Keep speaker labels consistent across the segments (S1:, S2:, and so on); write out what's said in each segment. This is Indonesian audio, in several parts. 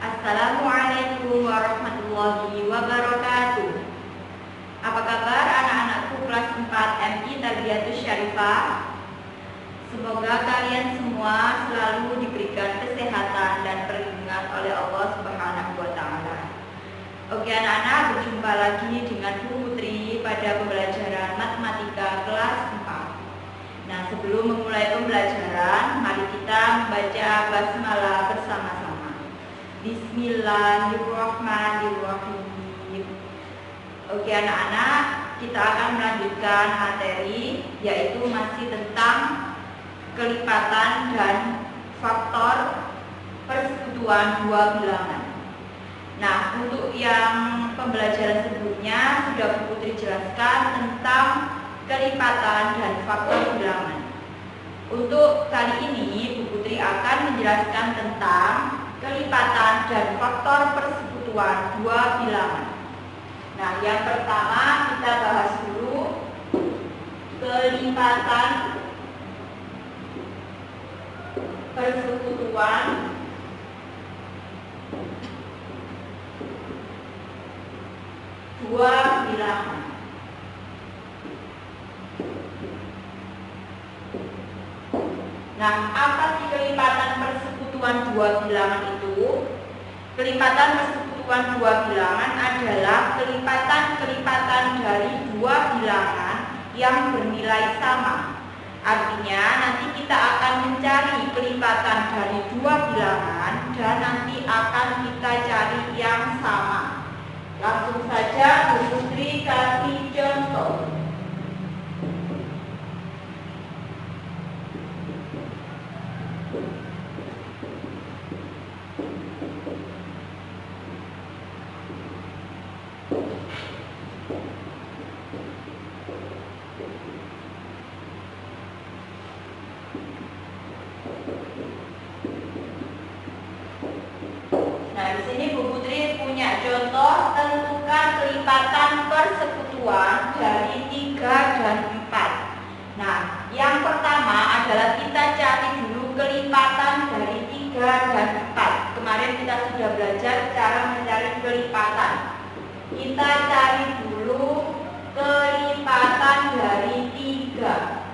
S1: Assalamualaikum warahmatullahi wabarakatuh. Apa kabar anak-anakku kelas 4 MI Tarbiyatus Syarifah? Semoga kalian semua selalu diberikan kesehatan dan perlindungan oleh Allah Subhanahu wa Ta'ala. Oke anak-anak, berjumpa lagi dengan Bu Putri pada pembelajaran matematika kelas 4. Nah, sebelum memulai pembelajaran, mari kita membaca basmalah bersama-sama. Bismillahirrahmanirrahim. Oke anak-anak, kita akan melanjutkan materi, yaitu masih tentang kelipatan dan faktor persekutuan dua bilangan. Nah, untuk yang pembelajaran sebelumnya sudah Bu Putri jelaskan tentang kelipatan dan faktor bilangan. Untuk kali ini Bu Putri akan menjelaskan tentang kelipatan dan faktor persekutuan dua bilangan. Nah, yang pertama kita bahas dulu kelipatan persekutuan dua bilangan. Nah, apa sih kelipatan persekutuan dua bilangan itu? Kelipatan persekutuan dua bilangan adalah kelipatan-kelipatan dari dua bilangan yang bernilai sama. Artinya nanti kita akan mencari kelipatan dari dua bilangan dan nanti akan kita cari yang sama. Langsung saja Bu Putri kasih contoh. Nah, di sini Bu Putri punya contoh, tentukan kelipatan persekutuan dari 3 dan 4. Nah, yang pertama adalah kita cari dulu kelipatan dari 3 dan 4. Kemarin kita sudah belajar cara mencari kelipatan. Kita cari dulu kelipatan dari 3,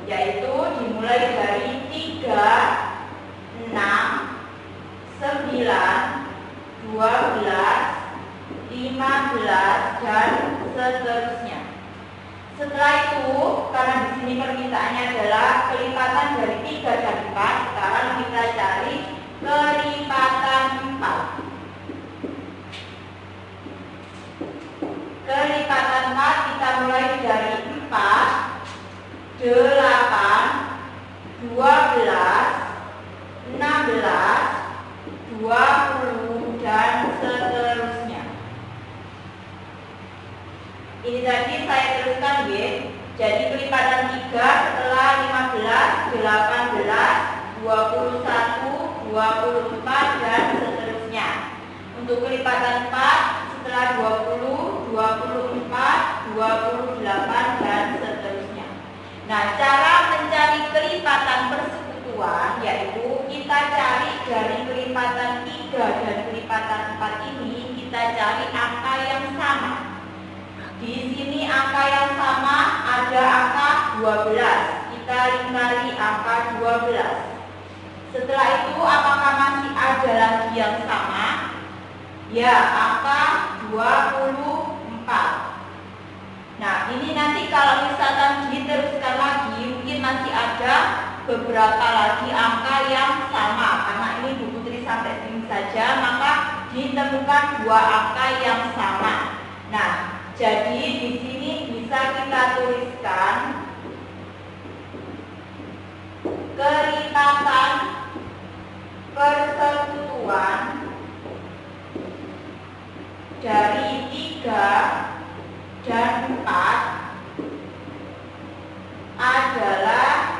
S1: yaitu dimulai dari 3, 6, 9, 12, 15 dan seterusnya. Setelah itu, karena di sini permintaannya adalah kelipatan dari 3 dan 4, sekarang kita cari kelipatan 4. Kelipatan 4 kita mulai dari 4, 8, 12, 16, 20 dan seterusnya. Ini tadi saya teruskan ya. Jadi kelipatan 3 setelah 15, 18, 21, 24 dan seterusnya. Untuk kelipatan 4 setelah 20, 24, 28 dan seterusnya. Nah, cara mencari kelipatan persekutuan yaitu kita cari dari kelipatan 3 dan kelipatan 4 ini, kita cari angka yang sama. Di sini angka yang sama ada angka 12. Kita lingkari angka 12. Setelah itu apakah masih ada lagi yang sama? Ya, angka 24. Nah, ini nanti kalau misalkan diteruskan lagi, mungkin masih ada beberapa lagi angka yang sama. Karena ini Bu Putri sampai sini saja, maka ditemukan 2 angka yang sama. Nah, jadi di sini bisa kita tuliskan kelipatan persekutuan dari 3 dan 4 adalah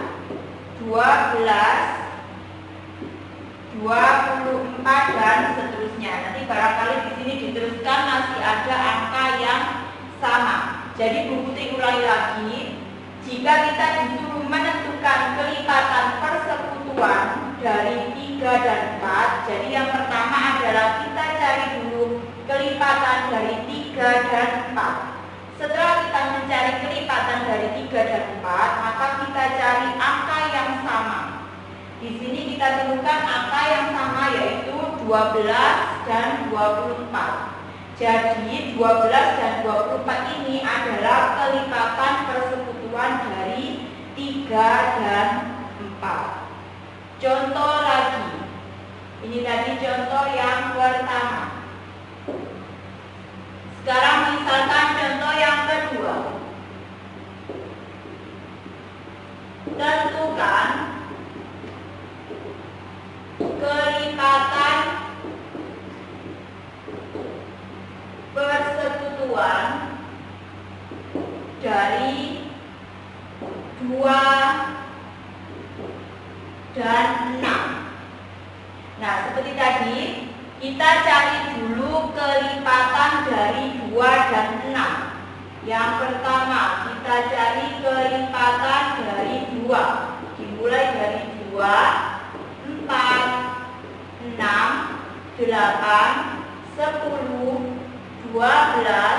S1: 12, 24 dan seterusnya. Nanti barangkali di sini diteruskan masih ada angka yang sama. Jadi Bu Putri ulangi lagi, jika kita disuruh menentukan kelipatan persekutuan dari 3 dan 4. Jadi yang pertama adalah kita cari dulu kelipatan dari 3 dan 4. Setelah kita mencari kelipatan dari 3 dan 4, maka kita cari angka yang sama. Di sini kita temukan angka yang sama, yaitu 12 dan 24. Jadi 12 dan 24 ini adalah kelipatan persekutuan dari 3 dan 4. Contoh lagi. Ini tadi contoh yang pertama. Sekarang misalkan contoh yang kedua. Tentukan kelipatan persekutuan dari 2 dan 6. Nah, seperti tadi kita cari dulu kelipatan dari 2 dan 6. Yang pertama kita cari kelipatan dari 2. Dimulai dari 2, 4, 6, 8, 10, 12,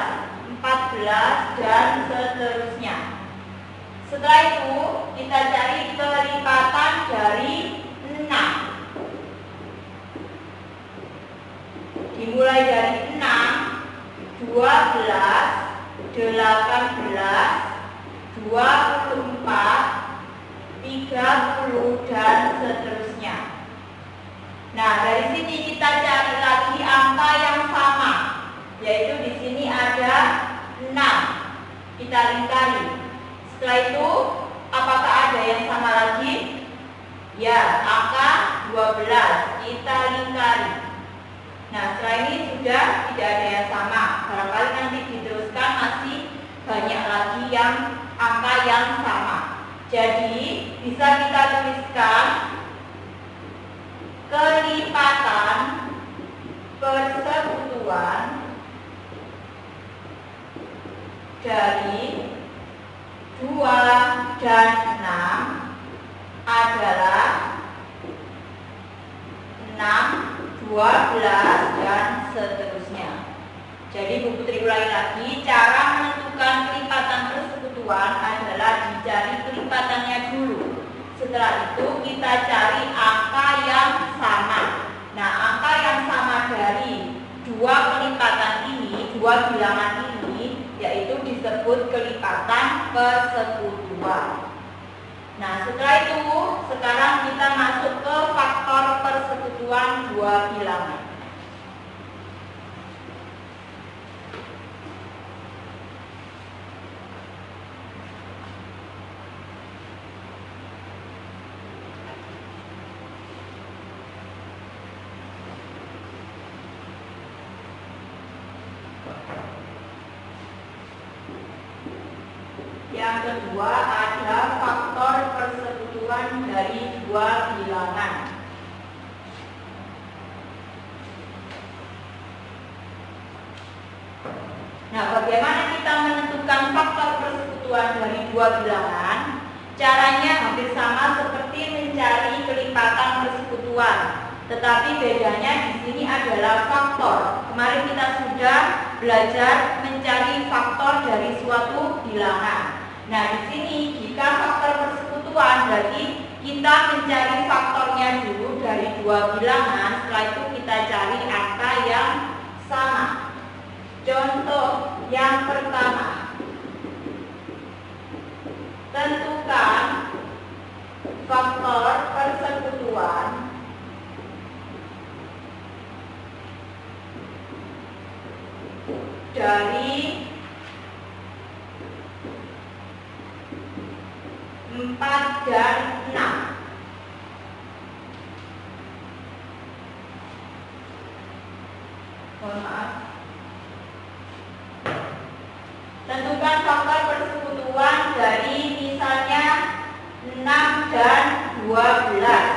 S1: 14, dan seterusnya. Setelah itu kita cari kelipatan dari 6. Dimulai dari 6, 12, 18, 24, 30, dan seterusnya. Nah, dari sini kita cari lagi angka yang sama, yaitu di sini ada 6. Kita lingkari. Setelah itu, apakah ada yang sama lagi? Ya, angka 12. Kita lingkari. Nah, setelah ini sudah tidak ada yang sama. Barangkali nanti diteruskan masih banyak lagi yang angka yang sama. Jadi, bisa kita tuliskan kelipatan persekutuan dari 2 dan 6 adalah 6, 12, dan seterusnya. Jadi Bu Putri ulangi lagi, cara menentukan kelipatan persekutuan adalah dicari kelipatannya dulu. Setelah itu kita cari angka yang sama. Nah, angka yang sama dari 2 kelipatan ini, 2 bilangan ini, yaitu disebut kelipatan persekutuan. Nah, setelah itu, sekarang kita masuk ke faktor persekutuan 2 bilangan. Yang kedua ada faktor persekutuan dari 2 bilangan. Nah, bagaimana kita menentukan faktor persekutuan dari 2 bilangan? Caranya hampir sama seperti mencari kelipatan persekutuan, tetapi bedanya di sini adalah faktor. Kemarin kita sudah belajar mencari faktor dari suatu bilangan. Nah, di sini jika faktor persekutuan berarti kita mencari faktornya dulu dari 2 bilangan, setelah itu kita cari angka yang sama. Contoh yang pertama, tentukan faktor persekutuan dari 4 dan 6. Mohon maaf. Tentukan faktor persekutuan dari misalnya 6 dan 12.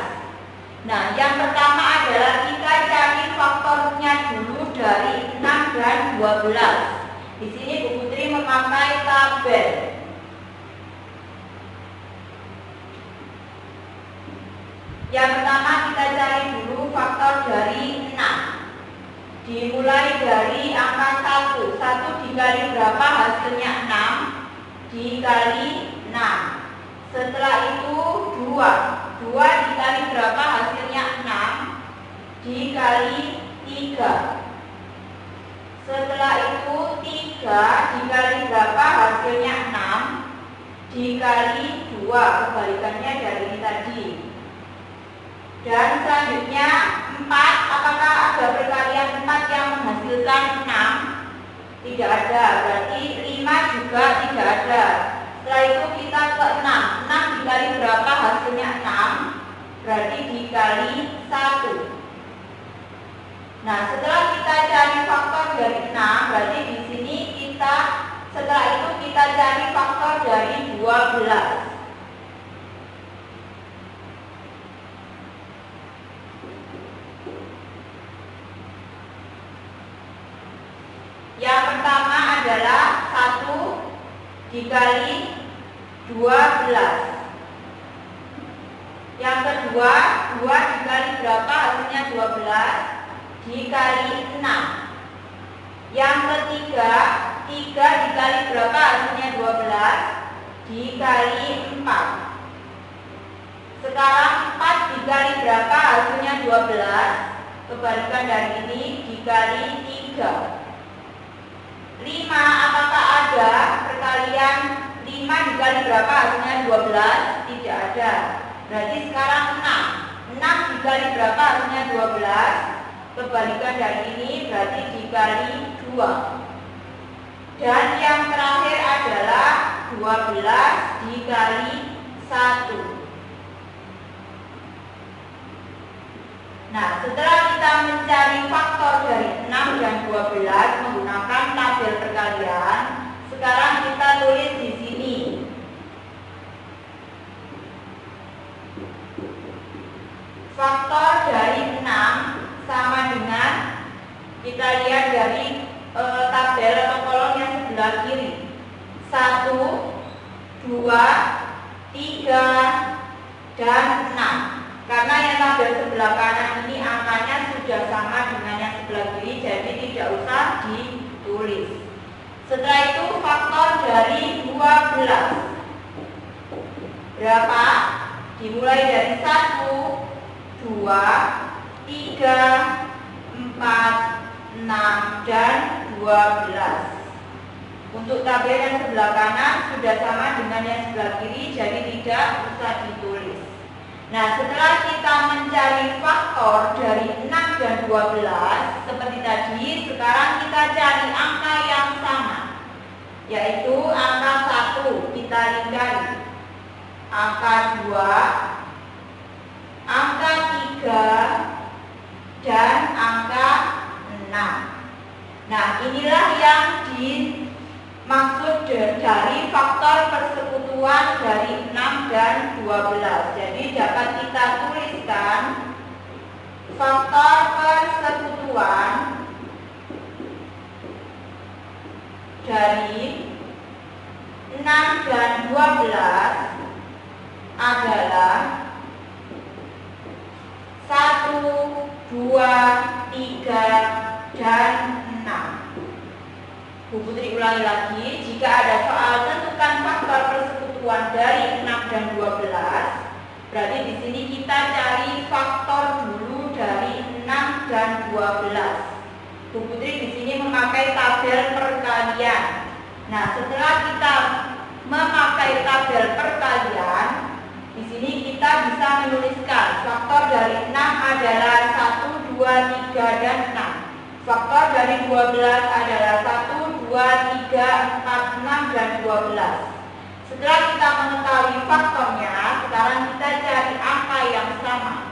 S1: Nah, yang pertama adalah kita cari faktornya dulu dari 6 dan 12. Di sini Bu Putri memakai tabel. Yang pertama kita cari dulu faktor dari 6. Dimulai dari angka 1. 1 dikali berapa hasilnya 6? Dikali 6. Setelah itu 2. 2 dikali berapa hasilnya 6? Dikali 3. Setelah itu 3 dikali berapa hasilnya 6? Dikali 2. Kebalikannya dari ini tadi. Dan selanjutnya 4. Apakah ada perkalian 4 yang menghasilkan 6? Tidak ada. Berarti 5 juga tidak ada. Setelah itu kita ke 6. 6 dikali berapa hasilnya 6? Berarti dikali 1. Nah, setelah kita cari faktor dari 6, berarti di sini kita setelah itu kita cari faktor dari 12. Yang pertama adalah 1 dikali 12. Yang kedua 2 dikali berapa hasilnya 12? Dikali 6. Yang ketiga 3 dikali berapa hasilnya 12? Dikali 4. Sekarang 4 dikali berapa hasilnya 12? Kebalikan dari ini dikali 3. 5, apakah ada perkalian 5 dikali berapa hasilnya 12? Tidak ada. Berarti sekarang 6. 6 dikali berapa hasilnya 12? Kebalikan dari ini berarti dikali 2. Dan yang terakhir adalah 12 dikali 1. Nah, setelah kita mencari faktor dari 6 dan 12 menggunakan tabel perkalian, sekarang kita tulis di sini. Faktor dari 6 sama dengan, kita lihat dari tabel atau kolom yang sebelah kiri. 1, 2, 3, dan 6. Karena yang tabel sebelah kanan ini angkanya sudah sama dengan yang sebelah kiri, jadi tidak usah ditulis. Setelah itu faktor dari 12. Berapa? Dimulai dari 1, 2, 3, 4, 6, dan 12. Untuk tabel yang sebelah kanan sudah sama dengan yang sebelah kiri, jadi tidak usah ditulis. Nah, setelah kita mencari faktor dari 6 dan 12 seperti tadi, sekarang kita cari angka yang sama, yaitu angka 1 kita lingkari, angka 2, angka 3, dan angka 6. Nah, inilah yang dimaksud dari faktor persekutuan dari 6 dan 12. Jadi dapat kita tuliskan faktor persekutuan dari 6 dan 12 adalah 1, 2, 3, dan 6. Bu Putri ulangi lagi, jika ada soal tentukan faktor persekutuan dari 6 dan 12, berarti di sini kita cari faktor dulu dari 6 dan 12. Bu Putri di sini memakai tabel perkalian. Nah, setelah kita memakai tabel perkalian, di sini kita bisa menuliskan faktor dari 6 adalah 1, 2, 3, dan 6. Faktor dari 12 adalah 1, 2, 3, 4, 6, dan 12. Setelah kita mengetahui faktornya, sekarang kita cari angka yang sama,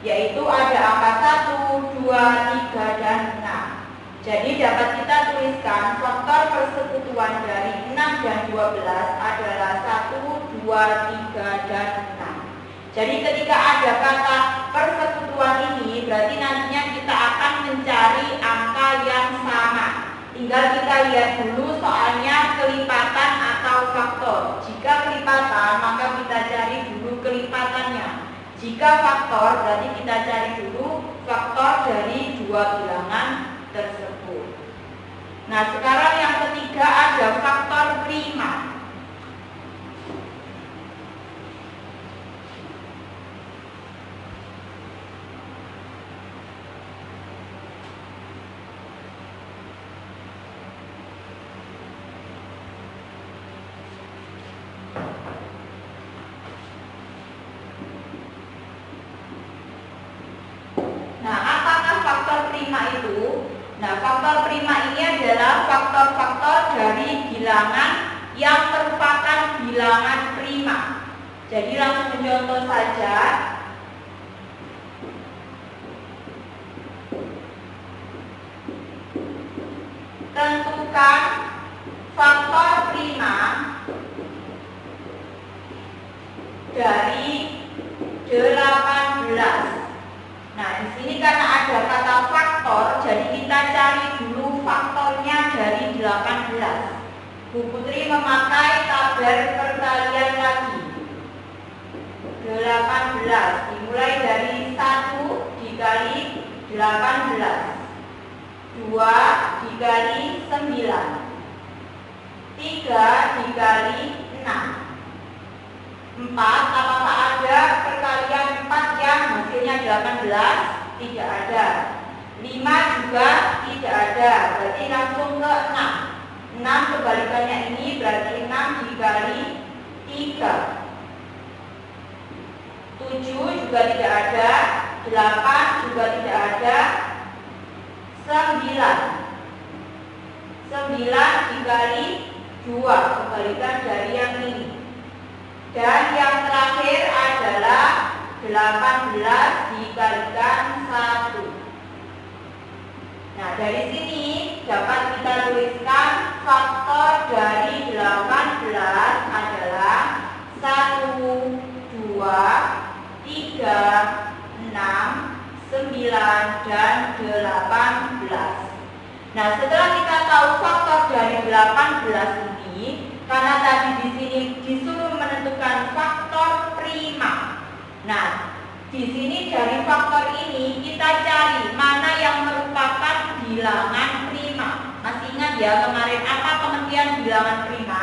S1: yaitu ada angka 1, 2, 3, dan 6. Jadi dapat kita tuliskan faktor persekutuan dari 6 dan 12 adalah 1, 2, 3, dan 6. Jadi ketika ada kata persekutuan ini, berarti nantinya kita akan mencari angka yang sama. Tinggal kita lihat dulu soalnya kelipatan atau faktor. Jika kelipatan, maka kita cari dulu kelipatannya. Jika Jika faktor, berarti kita cari dulu faktor dari dua bilangan tersebut. Nah, sekarang yang ketiga ada faktor prima. Nah, faktor prima ini adalah faktor-faktor dari bilangan yang merupakan bilangan prima. Jadi langsung contoh saja. Tentukan faktor prima dari 18. Nah, di sini karena ada kata faktor, jadi kita cari dulu faktornya dari 18. Bu Putri memakai tabel perkalian lagi. 18 dimulai dari 1 dikali 18, 2 dikali 9, 3 dikali 6, 4, apakah ada perkalian 4 yang hasilnya 18? Tidak ada. 5 juga tidak ada, berarti langsung ke 6. 6 kebalikannya ini berarti 6 dikali 3. 7 juga tidak ada, 8 juga tidak ada, 9. 9 dikali 2, kebalikan dari yang ini. Dan yang terakhir adalah 18 dikalikan 1. Nah, dari sini dapat kita tuliskan faktor dari 18 adalah 1, 2, 3, 6, 9, dan 18. Nah, setelah kita tahu faktor dari 18 ini, karena tadi di sini disuruh menentukan faktor prima. Nah, di sini dari faktor ini kita cari mana yang merupakan bilangan prima. Masih ingat ya kemarin apa pengertian bilangan prima?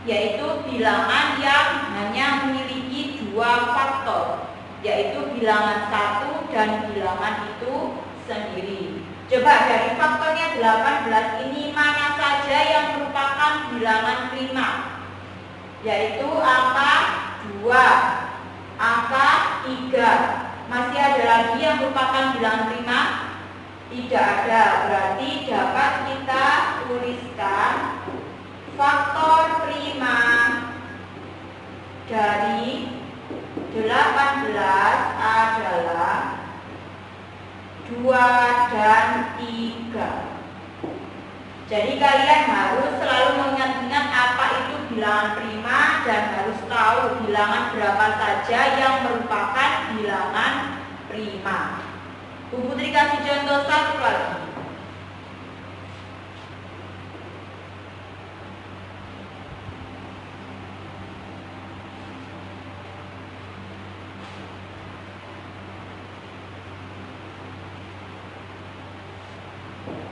S1: Yaitu bilangan yang hanya memiliki dua faktor, yaitu bilangan 1 dan bilangan itu sendiri. Coba dari faktornya 18 ini mana saja yang merupakan bilangan prima? Yaitu angka 2, angka 3. Masih ada lagi yang merupakan bilangan prima? Tidak ada. Berarti dapat kita tuliskan faktor prima dari 18 adalah 2 dan 3. Jadi kalian harus selalu mengingat-ingat apa itu bilangan prima dan harus tahu bilangan berapa saja yang merupakan bilangan prima. Bu Putri kasih contoh satu lagi.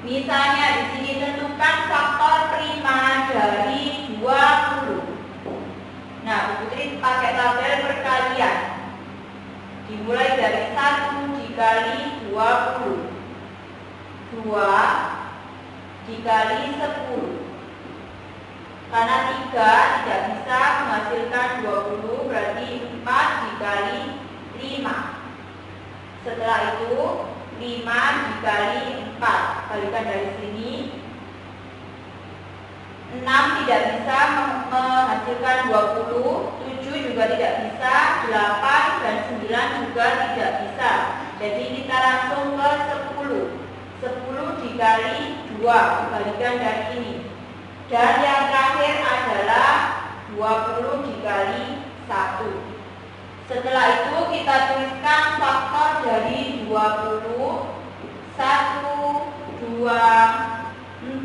S1: Misalnya di sini tentukan faktor prima dari 20. Nah, Bu Putri pakai tabel perkalian. Dimulai dari 1 dikali 20, 2 dikali 10. Karena 3 tidak bisa menghasilkan 20, berarti 4 dikali 5. Setelah itu 5 dikali 4, kalikan dari sini. 6 tidak bisa menghasilkan 20, 7 juga tidak bisa, 8 dan 9 juga tidak bisa. Jadi kita langsung ke 10. 10 dikali 2, kebalikan dari ini. Dan yang terakhir adalah 20 dikali 1. Setelah itu kita tuliskan faktor dari 20, 1, 2,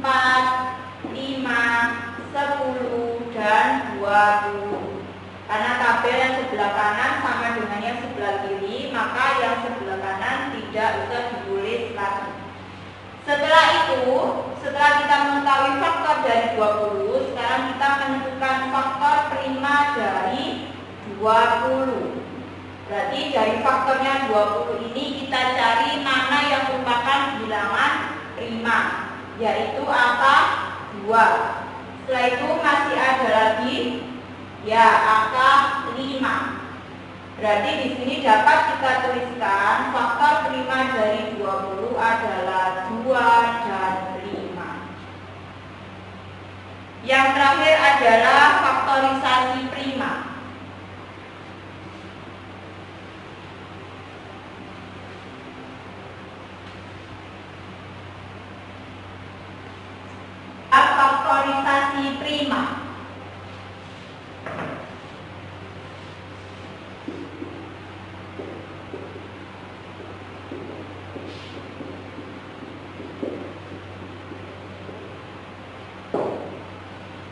S1: 4, 5, 10, dan 20. Karena tabel yang sebelah kanan sama dengan yang sebelah kiri, Setelah itu, setelah kita mengetahui faktor dari 20, sekarang kita menentukan faktor prima dari 20. Berarti dari faktornya 20 ini kita cari mana yang merupakan bilangan prima, yaitu angka 2. Setelah itu masih ada lagi ya angka 5. Berarti di sini dapat kita tuliskan faktor prima dari 20 adalah 2 dan 5. Yang terakhir adalah faktorisasi prima. Faktorisasi prima.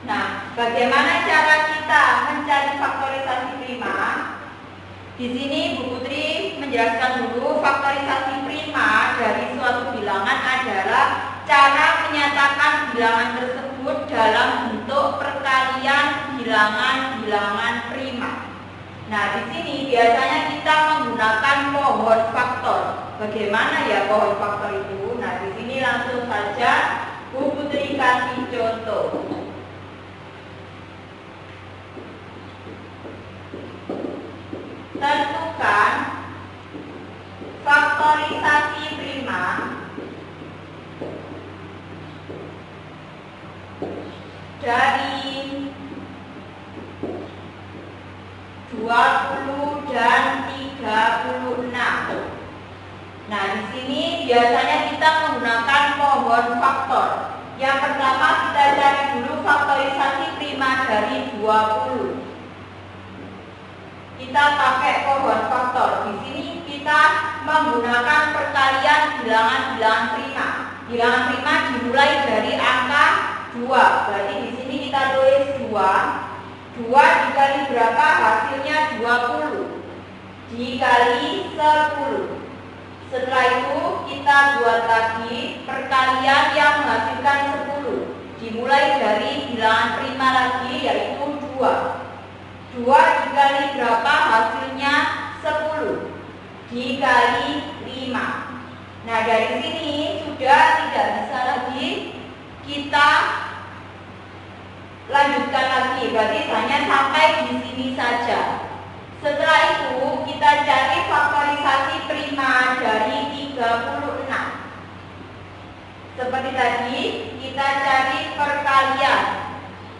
S1: Nah, bagaimana cara kita mencari faktorisasi prima? Di sini Bu Putri menjelaskan dulu faktorisasi prima dari suatu bilangan adalah cara menyatakan bilangan tersebut dalam bentuk perkalian bilangan-bilangan prima. Nah, di sini biasanya kita menggunakan pohon faktor. Bagaimana ya pohon faktor itu? Nah, di sini langsung saja Bu Putri kasih contoh. Tentukan faktorisasi prima dari 20 dan 36. Nah, di sini biasanya kita menggunakan pohon faktor. Yang pertama kita cari dulu faktorisasi prima dari 20. Kita pakai pohon faktor. Di sini kita menggunakan perkalian bilangan-bilangan prima. Bilangan prima dimulai dari angka 2. Berarti di sini kita tulis 2. 2 dikali berapa? Hasilnya 20. Dikali 10. Setelah itu kita buat lagi perkalian yang menghasilkan 10. Dimulai dari bilangan prima lagi, yaitu 2. 2 dikali berapa? Hasilnya 10. Dikali 5. Nah, dari sini sudah tidak bisa lagi kita lanjutkan lagi. Berarti hanya sampai di sini saja. Setelah itu kita cari faktorisasi prima dari 36. Seperti tadi, kita cari perkalian.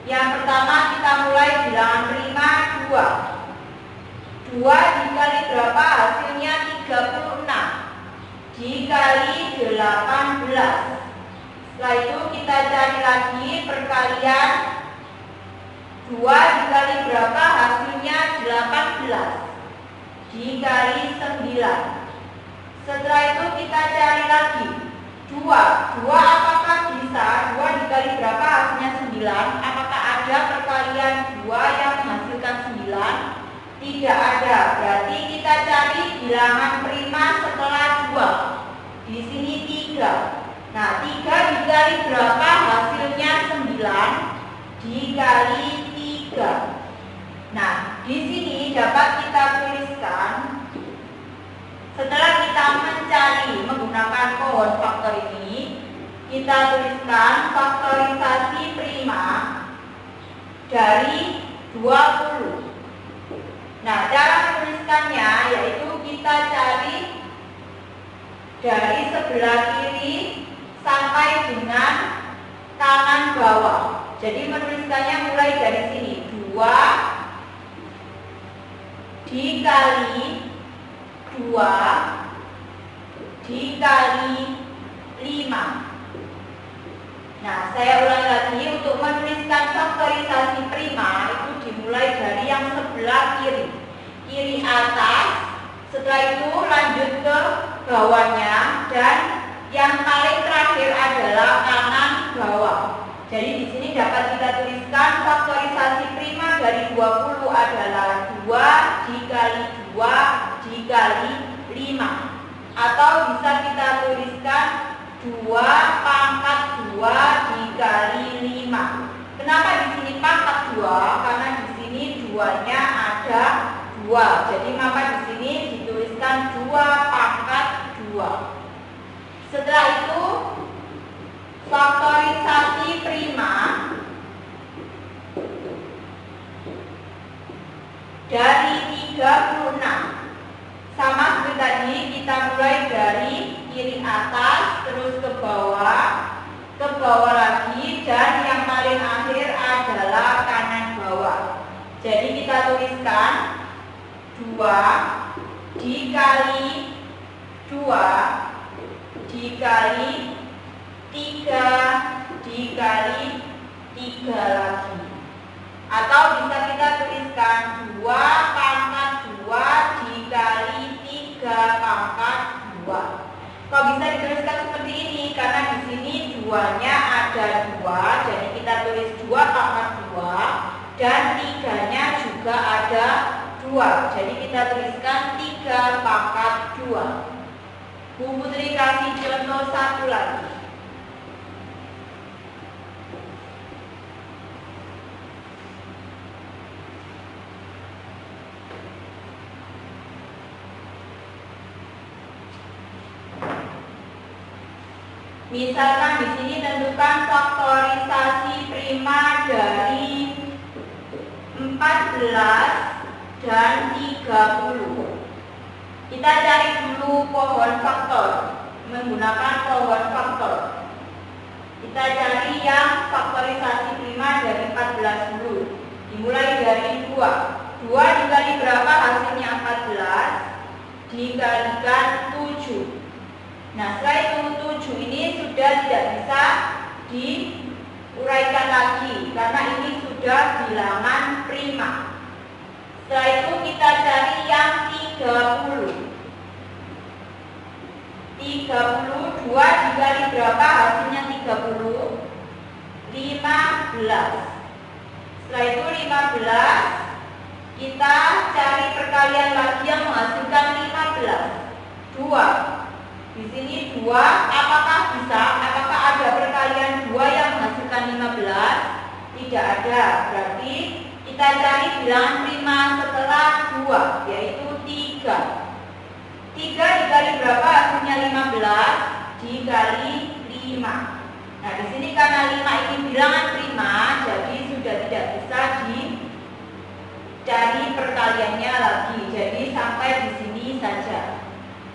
S1: Yang pertama kita mulai bilangan prima 2. 2 dikali berapa? Hasilnya 36. Dikali 18. Setelah itu kita cari lagi perkalian. 2 dikali berapa? Hasilnya 18. Dikali 9. Setelah itu kita cari lagi 2. 2 apakah bisa? 2 dikali berapa? Hasilnya 9. Apakah ada perkalian 2 yang menghasilkan 9? Tidak ada. Berarti kita cari bilangan prima setelah 2. Di sini 3. Nah, 3 dikali berapa? Hasilnya 9. Dikali 3. Nah, di sini dapat kita tuliskan. Setelah kita mencari menggunakan pohon faktor ini, kita tuliskan faktorisasi prima dari 20. Nah, cara menuliskannya yaitu kita cari dari sebelah kiri sampai dengan kanan bawah. Jadi menuliskannya mulai dari sini. 2 dikali 2 dikali 5. Nah, saya ulangi lagi, untuk menuliskan faktorisasi prima itu dimulai dari yang sebelah kiri. Kiri atas, setelah itu lanjut ke bawahnya, dan yang paling terakhir adalah kanan bawah. Jadi di sini dapat kita tuliskan faktorisasi prima dari 20 adalah 2 dikali 2 dikali 5. Atau bisa kita tuliskan 2 pangkat 2 dikali 5. Kenapa di sini pangkat 2? Karena di sini 2-nya ada 2. Jadi maka di sini dituliskan 2 pangkat 2. Setelah itu faktorisasi prima dari 36. Sama seperti tadi, kita mulai dari kiri atas terus ke bawah lagi, dan yang paling akhir adalah kanan bawah. Jadi kita tuliskan 2 dikali 2 dikali 3 dikali 3 lagi. Atau bisa kita tuliskan 2 pangkat 2 dikali 3 pangkat 2. Kok bisa dituliskan seperti ini? Karena di sini 2-nya ada 2, jadi kita tulis 2 pangkat 2, dan 3-nya juga ada 2. Jadi kita tuliskan 3 pangkat 2. Bu Putri kasih contoh satu lagi. Misalkan di sini tentukan faktorisasi prima dari 14 dan 30. Kita cari dulu pohon faktor menggunakan pohon faktor. Kita cari yang faktorisasi prima dari 14 dulu. Dimulai dari 2. 2 dikali berapa? Hasilnya 14 dikalikan 7. Nah, setelah itu 7 ini sudah tidak bisa diuraikan lagi karena ini sudah bilangan prima. Setelah itu kita cari yang 30. 32 dikali berapa? Hasilnya 30. 15. Setelah itu 15 kita cari perkalian lagi yang menghasilkan 15. 2. Di sini 2, apakah bisa? Apakah ada perkalian 2 yang menghasilkan 15? Tidak ada. Berarti kita cari bilangan prima setelah 2, yaitu 3. 3 dikali berapa? Hasilnya 15 dikali 5. Nah, di sini karena 5 ini bilangan prima, jadi sudah tidak bisa dicari perkaliannya lagi. Jadi sampai di sini saja.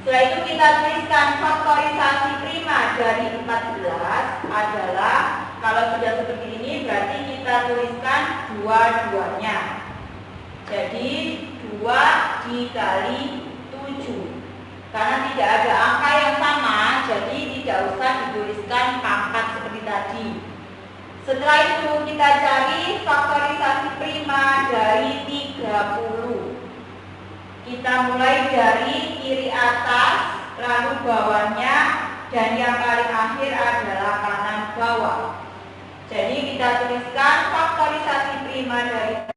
S1: Setelah itu kita tuliskan faktorisasi prima dari 14 adalah, kalau sudah seperti ini berarti kita tuliskan dua-duanya. Jadi 2 dikali 7. Karena tidak ada angka yang sama, jadi tidak usah dituliskan pangkat seperti tadi. Setelah itu kita cari faktorisasi prima dari 30. Kita mulai dari kiri atas, lalu bawahnya, dan yang paling akhir adalah kanan bawah. Jadi kita tuliskan faktorisasi prima dari